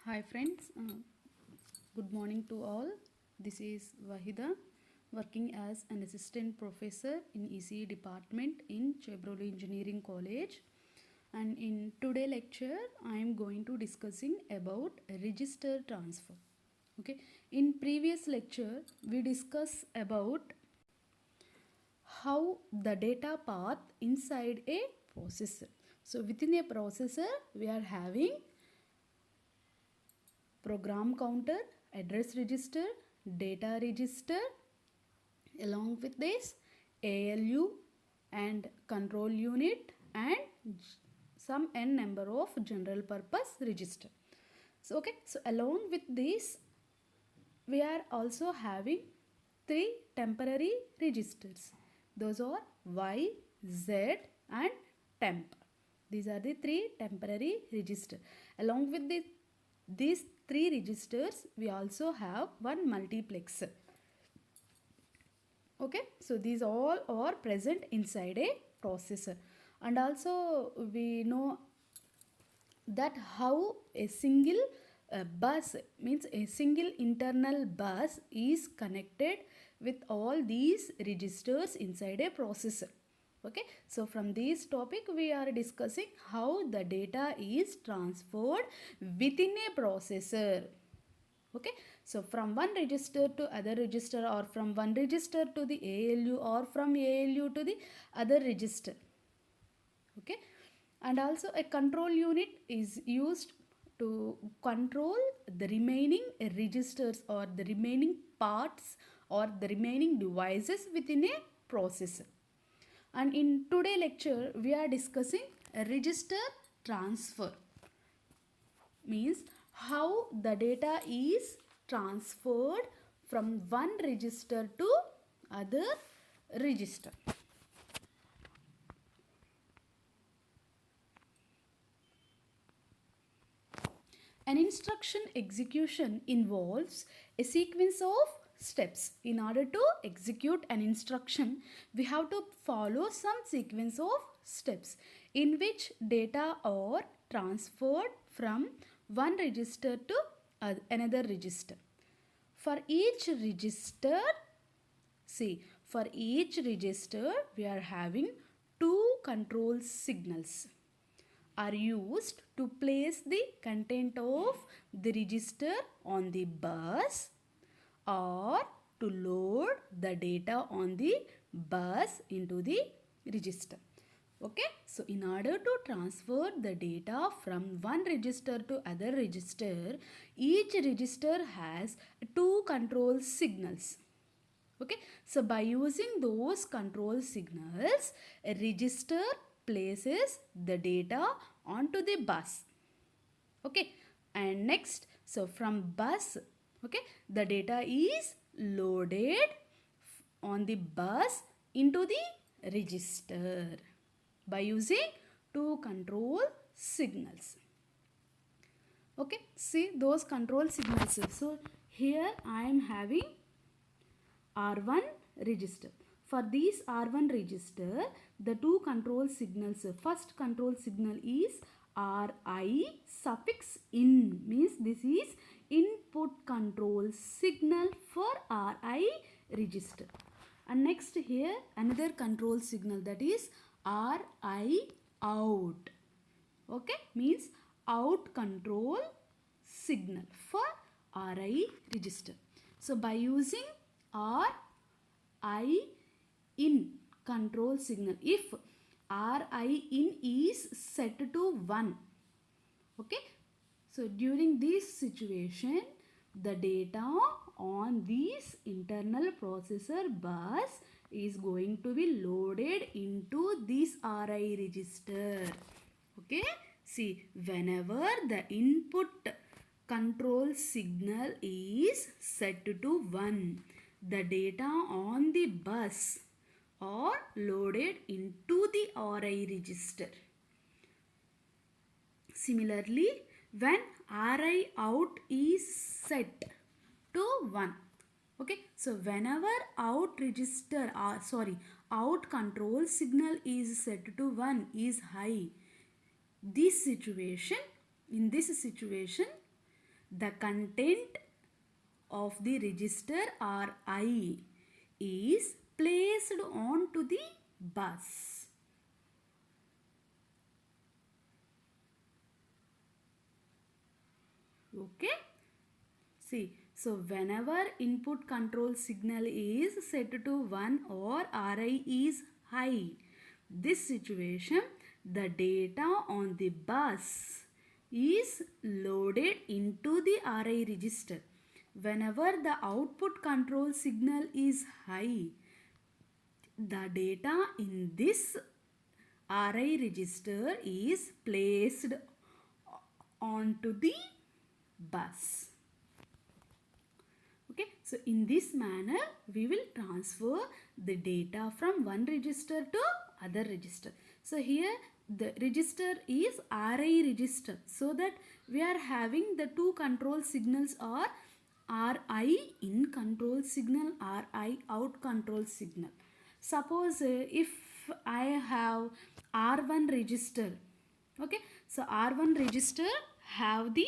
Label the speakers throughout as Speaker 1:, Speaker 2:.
Speaker 1: Hi friends, good morning to all. This is Wahida working as an assistant professor in ECE department in Chevrolet Engineering College, and in today lecture I am going to discussing about register transfer. Okay, in previous lecture we discuss about how the data path inside a processor. So within a processor we are having program counter, address register, data register, along with this ALU and control unit and some n number of general purpose register. So okay, so along with this we are also having three temporary registers. Those are Y, Z and temp. These are the three temporary registers. Along with these three registers, we also have one multiplexer. Okay, so these all are present inside a processor. And also we know that how a single bus, means a single internal bus, is connected with all these registers inside a processor. Okay, so from this topic we are discussing how the data is transferred within a processor. Okay, so from one register to other register, or from one register to the ALU, or from ALU to the other register. Okay, and also a control unit is used to control the remaining registers or the remaining parts or the remaining devices within a processor. And in today lecture we are discussing a register transfer, means how the data is transferred from one register to other register. An instruction execution involves a sequence of steps. In order to execute an instruction, we have to follow some sequence of steps in which data are transferred from one register to another register. For each register, for each register we are having two control signals are used to place the content of the register on the bus or to load the data on the bus into the register. Okay, so in order to transfer the data from one register to other register, each register has two control signals. Okay, so by using those control signals, a register places the data onto the bus. Okay, and next, so from bus, okay, the data is loaded on the bus into the register by using two control signals. Okay, see those control signals. So here I am having R1 register. For this R1 register, the two control signals, first control signal is RI suffix in, means this is input control signal for RI register. And next here another control signal, that is RI out. Okay, means out control signal for RI register. So by using RI in control signal, if RI in is set to 1, okay, so during this situation the data on this internal processor bus is going to be loaded into this RI register. Okay, see, whenever the input control signal is set to 1, the data on the bus are loaded into the RI register. Similarly, when RI out is set to 1, okay, so whenever out register out control signal is set to 1 is high, in this situation the content of the register Ri is placed onto the bus. Okay. See, so whenever input control signal is set to 1 or Ri is high, this situation, the data on the bus is loaded into the Ri register. Whenever the output control signal is high, the data in this Ri register is placed onto the bus. Okay, so in this manner we will transfer the data from one register to other register. So here the register is Ri register, so that we are having the two control signals are Ri in control signal, Ri out control signal. Suppose if I have R1 register, okay, so R1 register have the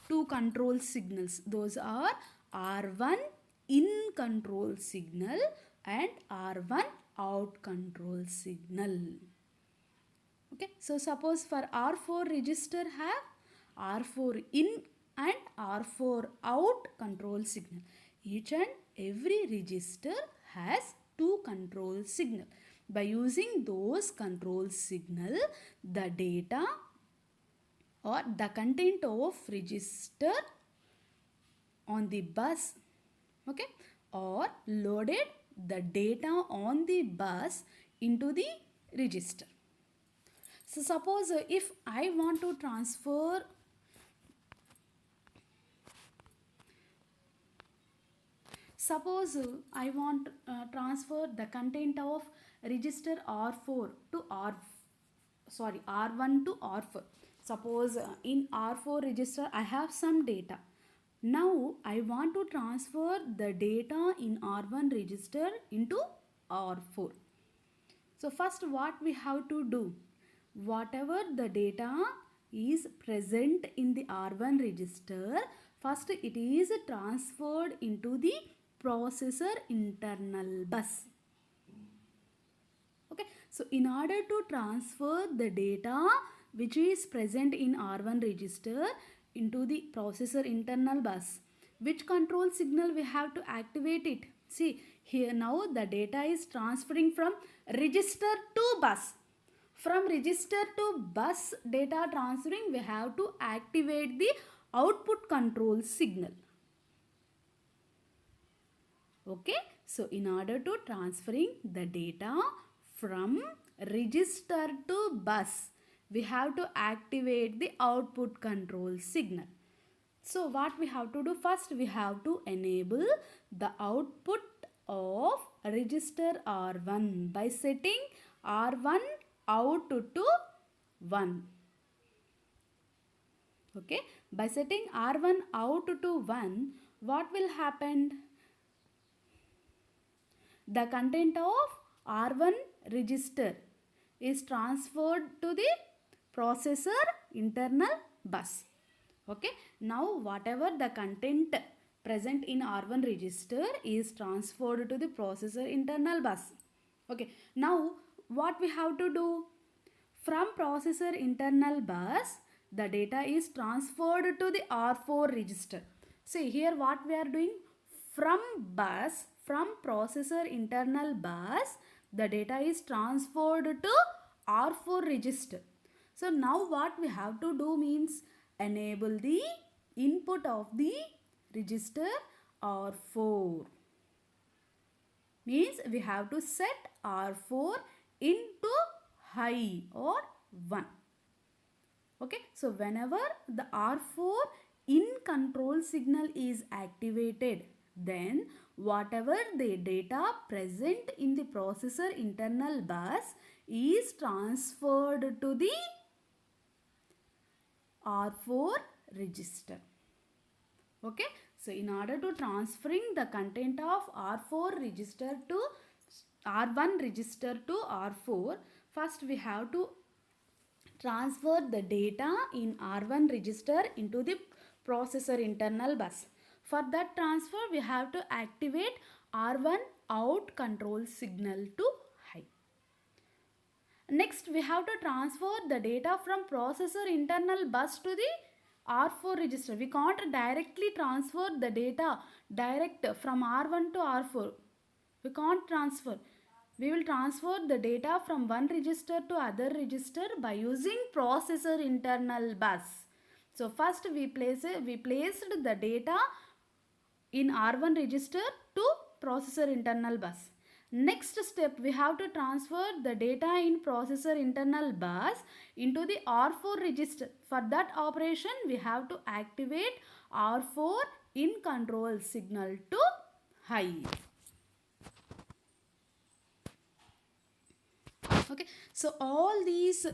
Speaker 1: two control signals. Those are R1 in control signal and R1 out control signal. Okay, so suppose for R4 register have R4 in and R4 out control signal. Each and every register has two control signal. By using those control signal, the data or the content of register on the bus, okay, or loaded the data on the bus into the register. So suppose if I want to transfer transfer the content of register R4 to R1 to R4. Suppose in R4 register I have some data. Now I want to transfer the data in R1 register into R4. So first what we have to do, whatever the data is present in the R1 register, first it is transferred into the processor internal bus. Okay, so in order to transfer the data which is present in R1 register into the processor internal bus, which control signal we have to activate it? See, here now the data is transferring from register to bus. From register to bus data transferring, we have to activate the output control signal. Okay, so in order to transferring the data from register to bus, we have to activate the output control signal. So what we have to do? First we have to enable the output of register R1 by setting R1 out to 1. Okay, by setting R1 out to 1, what will happen? The content of R1 register is transferred to the processor internal bus. Okay, now whatever the content present in R1 register is transferred to the processor internal bus. Okay, now what we have to do? From processor internal bus, the data is transferred to the R4 register. See here what we are doing? From processor internal bus, the data is transferred to R4 register. So now what we have to do means enable the input of the register R4. Means we have to set R4 into high or 1. Okay, so whenever the R4 in control signal is activated, then whatever the data present in the processor internal bus is transferred to the R4 register. Okay, so in order to transferring the content of R4 register to R1 register to R4, first we have to transfer the data in R1 register into the processor internal bus. For that transfer, we have to activate R1 out control signal to high. Next, we have to transfer the data from processor internal bus to the R4 register. We can't directly transfer the data direct from R1 to R4. We can't transfer. We will transfer the data from one register to other register by using processor internal bus. So first we placed the data in R1 register to processor internal bus. Next step, we have to transfer the data in processor internal bus into the R4 register. For that operation, we have to activate R4 in control signal to high. Okay, so all these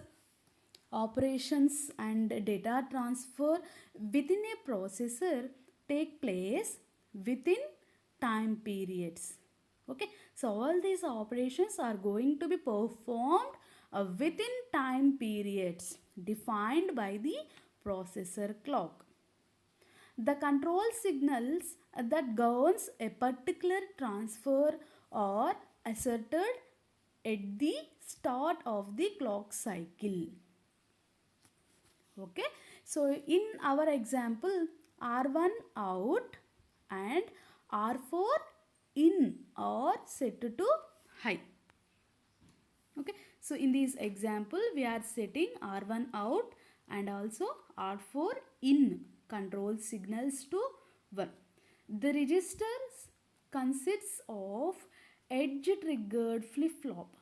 Speaker 1: operations and data transfer within a processor take place within time periods. Okay, so all these operations are going to be performed within time periods defined by the processor clock. The control signals that governs a particular transfer are asserted at the start of the clock cycle. Okay, so in our example, R1 out and R4 in are set to high. Okay, so in this example, we are setting R1 out and also R4 in control signals to 1. The registers consists of edge triggered flip-flop.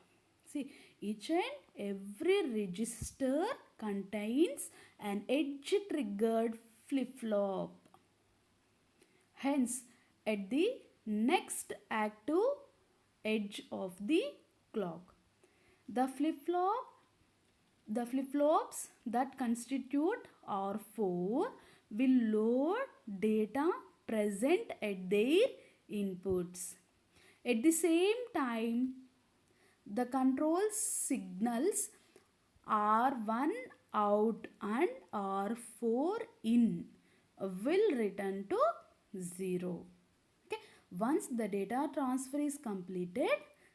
Speaker 1: See, each and every register contains an edge triggered flip-flop. Hence, at the next active edge of the clock, the flip-flops that constitute R4 will load data present at their inputs. At the same time, the control signals R1 out and R4 in will return to 0. Okay. Once the data transfer is completed,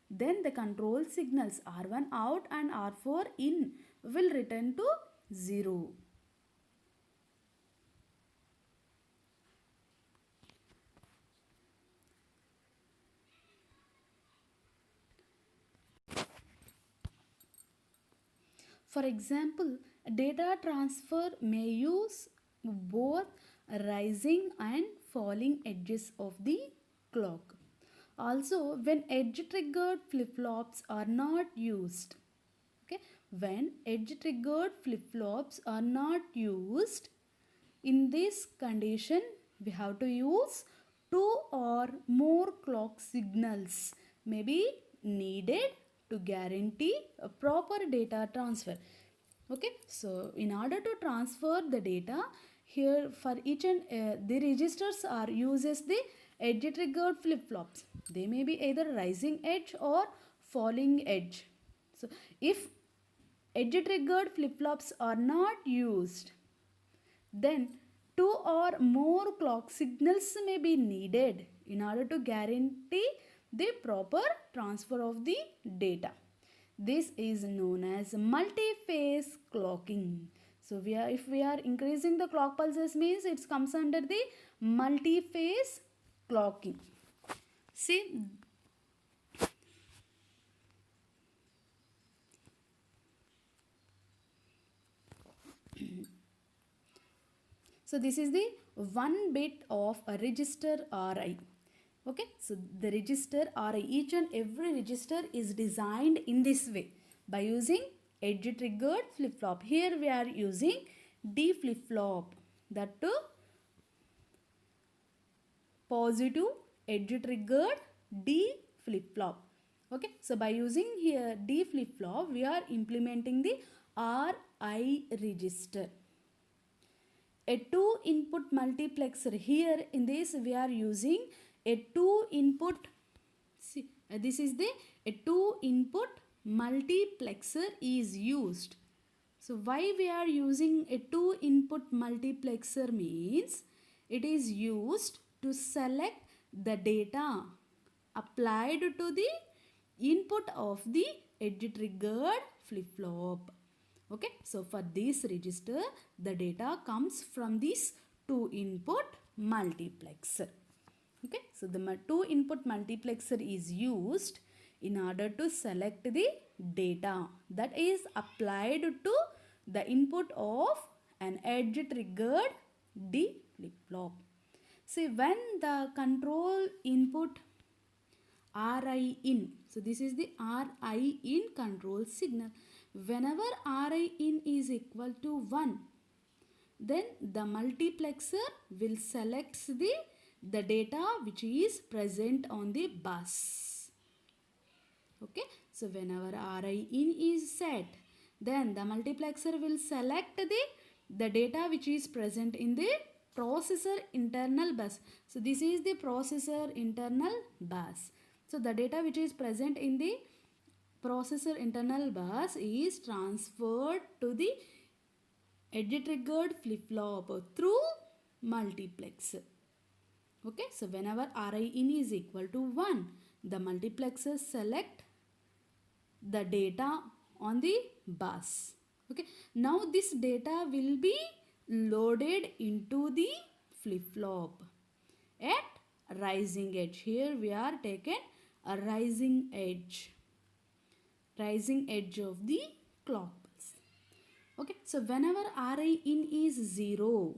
Speaker 1: then the control signals R1 out and R4 in will return to 0. For example, data transfer may use both rising and falling edges of the clock. Also, when edge triggered flip-flops are not used, okay, when edge triggered flip-flops are not used, in this condition we have to use 2 or more clock signals may be needed to guarantee a proper data transfer. Okay, so in order to transfer the data, here for each and the registers are uses the edge triggered flip-flops. They may be either rising edge or falling edge. So if edge triggered flip-flops are not used, then 2 or more clock signals may be needed in order to guarantee the proper transfer of the data. This is known as multi-phase clocking. So if we are increasing the clock pulses, means it comes under the multi-phase clocking. See, so this is the 1 bit of a register RI. Okay, so the register RI, each and every register is designed in this way by using edge triggered flip-flop. Here we are using D flip-flop, that too positive edge triggered D flip-flop. Okay, so by using here D flip-flop, we are implementing the RI register. A 2 input multiplexer. Here in this we are using a 2 input. See, this is the a 2 input multiplexer is used. So why we are using a two input multiplexer means it is used to select the data applied to the input of the edge triggered flip flop. Okay, so for this register the data comes from this two input multiplexer. Okay, so the two input multiplexer is used in order to select the data that is applied to the input of an edge triggered D flip flop. See, when the control input RI in, so this is the RI in control signal. Whenever RI in is equal to 1, then the multiplexer will select the data which is present on the bus. Okay, so whenever RI in is set, then the multiplexer will select the data which is present in the processor internal bus. So this is the processor internal bus. So the data which is present in the processor internal bus is transferred to the edge triggered flip flop through multiplexer. Okay, so whenever RI in is equal to 1, the multiplexer select the data on the bus. Okay, now this data will be loaded into the flip flop at rising edge. Here we are taken a rising edge of the clock pulse. Okay, so whenever RI in is 0,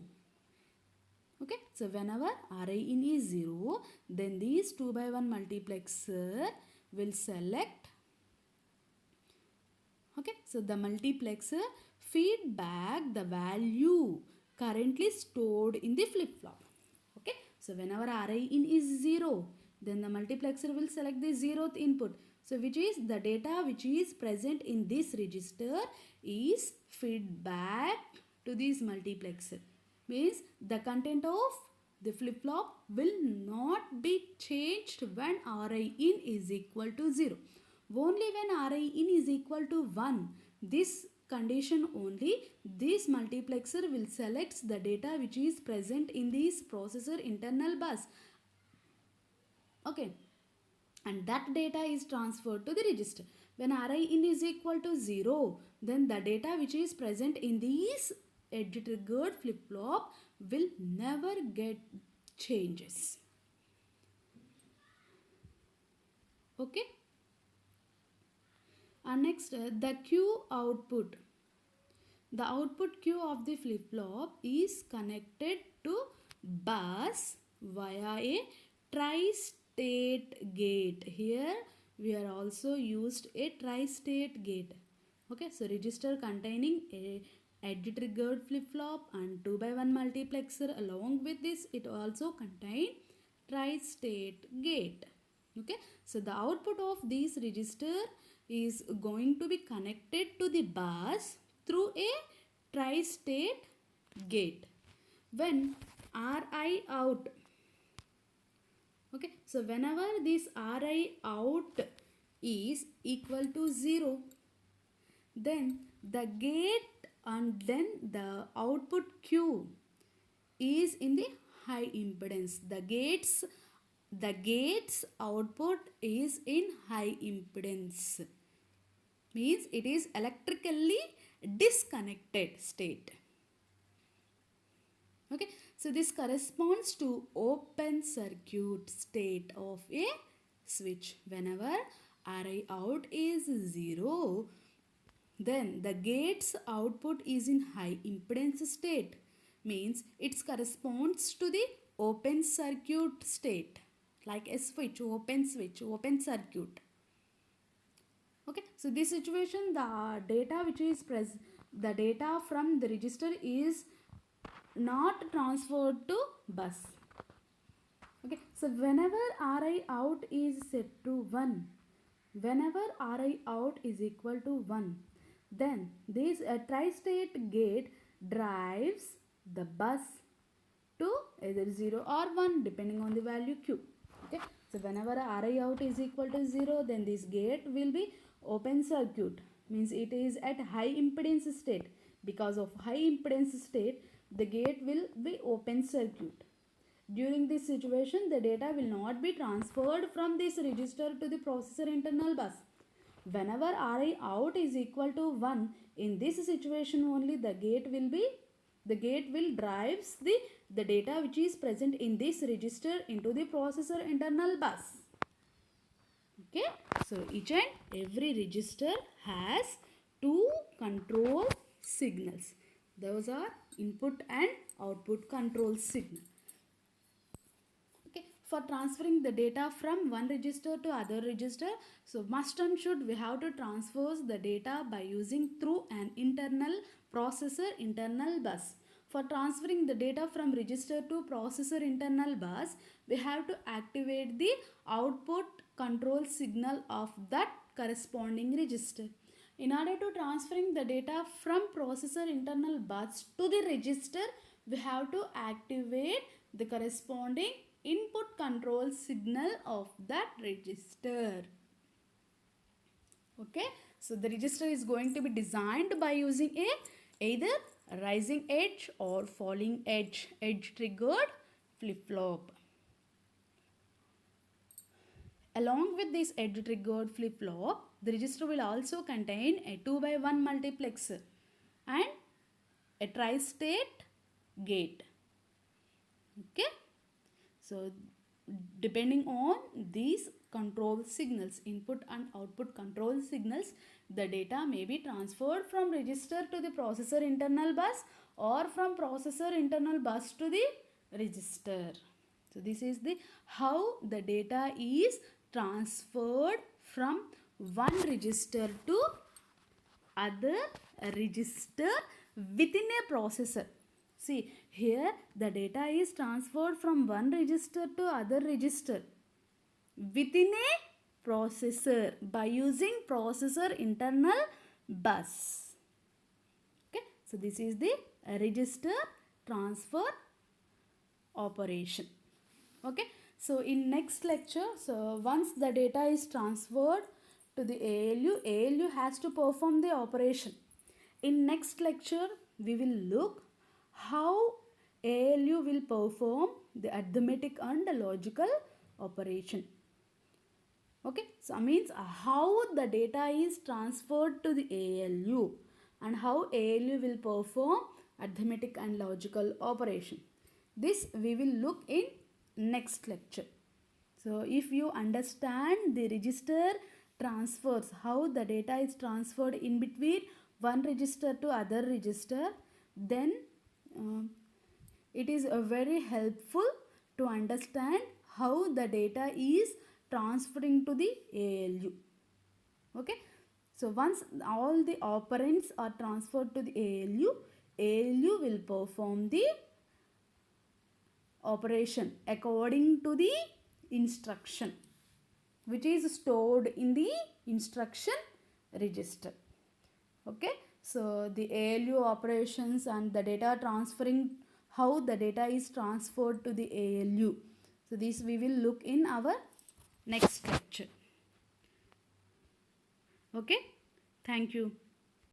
Speaker 1: okay, so whenever RI in is 0, then these 2 by 1 multiplexer will select. Okay, so the multiplexer feed back the value currently stored in the flip flop. Okay, so whenever RI in is 0, then the multiplexer will select the 0th input. So which is the data which is present in this register is fed back to this multiplexer. Means the content of the flip flop will not be changed when RI in is equal to 0. Only when RI in is equal to 1, this condition only, this multiplexer will select the data which is present in this processor internal bus. Okay, and that data is transferred to the register. When RI in is equal to 0, then the data which is present in these edge triggered flip flop will never get changes. Okay, and next the Q output. The output Q of the flip flop is connected to bus via a tri-state gate. Here we are also used a tri-state gate. Okay, so register containing a edge triggered flip flop and 2 by 1 multiplexer. Along with this, it also contain tri-state gate. Okay, so the output of this register is going to be connected to the bus through a tri-state gate. When RI out, okay, so whenever this RI out is equal to 0, then the gate and then the output Q is in the high impedance. The gate's output is in high impedance. Means it is electrically disconnected state. Okay, so this corresponds to open circuit state of a switch. Whenever RI out is 0, then the gate's output is in high impedance state. Means it corresponds to the open circuit state, like a switch, open circuit. Okay, so this situation, the data which is the data from the register is not transferred to bus. Okay, so whenever RI out is set to 1, whenever RI out is equal to 1, then this tri-state gate drives the bus to either 0 or 1 depending on the value Q. Okay, so whenever RI out is equal to 0, then this gate will be open circuit, means it is at high impedance state. Because of high impedance state, the gate will be open circuit. During this situation, the data will not be transferred from this register to the processor internal bus. Whenever Ri out is equal to 1, in this situation only the gate will drives the data which is present in this register into the processor internal bus. Okay, so each and every register has two control signals. Those are input and output control signal. Okay, for transferring the data from one register to other register, so must and should we have to transfer the data by using through an internal processor internal bus. For transferring the data from register to processor internal bus, we have to activate the output control signal of that corresponding register. In order to transferring the data from processor internal bus to the register, we have to activate the corresponding input control signal of that register. Okay, so the register is going to be designed by using either rising edge or falling edge triggered flip-flop. Along with this edge triggered flip-flop, the register will also contain a 2x1 multiplexer and a tri-state gate. Okay, so depending on these control signals, input and output control signals, the data may be transferred from register to the processor internal bus or from processor internal bus to the register. So this is the how the data is transferred from one register to other register within a processor. See, here the data is transferred from one register to other register within a processor by using processor internal bus. Okay, so this is the register transfer operation. Okay, so in next lecture, so once the data is transferred to the ALU has to perform the operation. In next lecture, we will look how ALU will perform the arithmetic and logical operation. Okay, so means how the data is transferred to the ALU and how ALU will perform arithmetic and logical operation. This we will look in next lecture. So if you understand the register transfers, how the data is transferred in between one register to other register, then it is very helpful to understand how the data is transferring to the ALU. Okay, so once all the operands are transferred to the ALU will perform the operation according to the instruction which is stored in the instruction register. Okay, so the ALU operations and the data transferring, how the data is transferred to the ALU. So this we will look in our next lecture. Okay, thank you.